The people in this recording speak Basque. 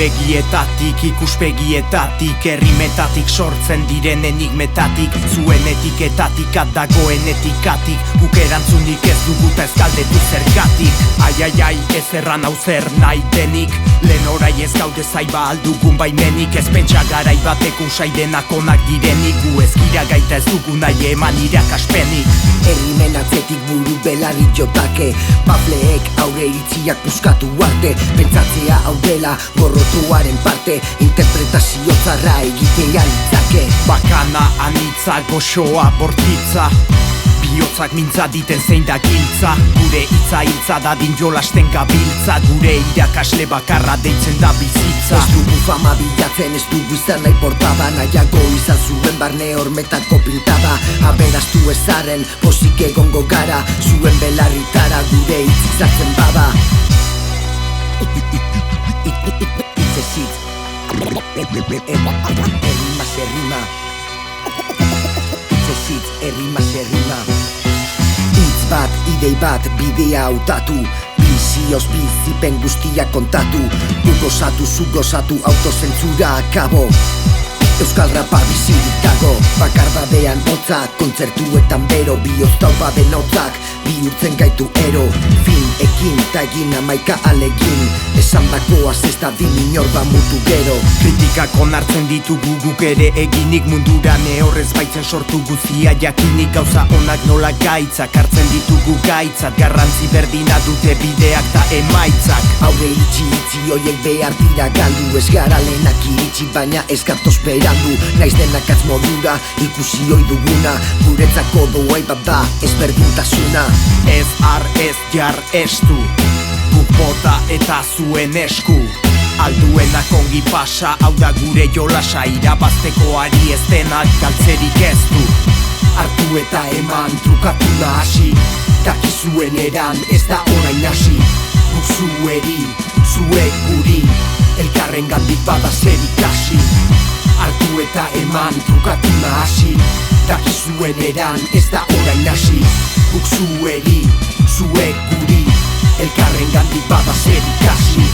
Begietatik, ikuspegietatik, errimetatik sortzen diren enigmetatik, zuen etiketatik, dagoen etikatik, guk erantzunik ez duguta ez galdetu zergatik. Ai, ez erran hau zer nahi denik, lehen orai ez gaude zaiba aldugun baimenik, ez pentsa garai bateko usaidenak onak direnik, gu ez gira gaita ez dugu nahi eman irakaspenik. Errimen atzetik buru belarri jotake, pafleek aurre iritziak puskatu arte, pentsatzea hau dela gorrotuaren parte, interpretazio zarra egitea litzake. Bakana, anitza, goxoa, bortitza, bihotzak mintza diten zein da giltza, gure hitza hiltza dadin jolasten gabiltza, gure irakasle bakarra deitzen da bizitza. Ez dugu fama bilatzen, ez dugu izan nahi portada, nahiago izan zuen barne hormetako pintada. Aberastu ezaren, pozik egongo gara, zuen belarritara gure hitz izatzen bada. Hitzez hitz, errimaz errima. Hitzez hitz, errimaz errima. Hitz bat, idei bat, bidea hautatu, bizioz bizipen guztiak kontatu, gu gozatu, zu gozatu, autozentzura akabo. Euskal rapa bizirik dago, bakardadean hotzak, kontzertuetan bero, bihotz taupa den hotzak, bihurtzen gaitu ero. Fin, ekin, ta egin amaika alegin, esan bakoaz ez da din inor mutu gero. Kritikak onartzen ditugu guk ere eginik, mundura horrez baitzen sortu guztia jakinik, gauza onak nola gaitzak, hartzen ditugu gaitzat, garrantzi berdina dute bideak ta emaitzak. Aurre itxi hoiek behar dira galdu, ez gara lehenak iritsi baina ez gatoz berandu, naiz denak atz modura ikusi hoi duguna, guretzako doai bat da ezberdintasuna. Ez ar ez jar estu, guk bota eta zuen esku, alduenak ongi pasa, hau da gure jolasa, irabazteko ari ez denak galtzerik ez du. Hartu eta eman trukatu nahasi, dakizuen eran ez da orain hasi, guk zueri, zuek guri, elkarren gandik bada zer ikasi. Hartu eta eman trukatu nahasi, dakizuen eran ez da orain hasi, guk zueri, zuek guri, elkarren gandik bada zer ikasi.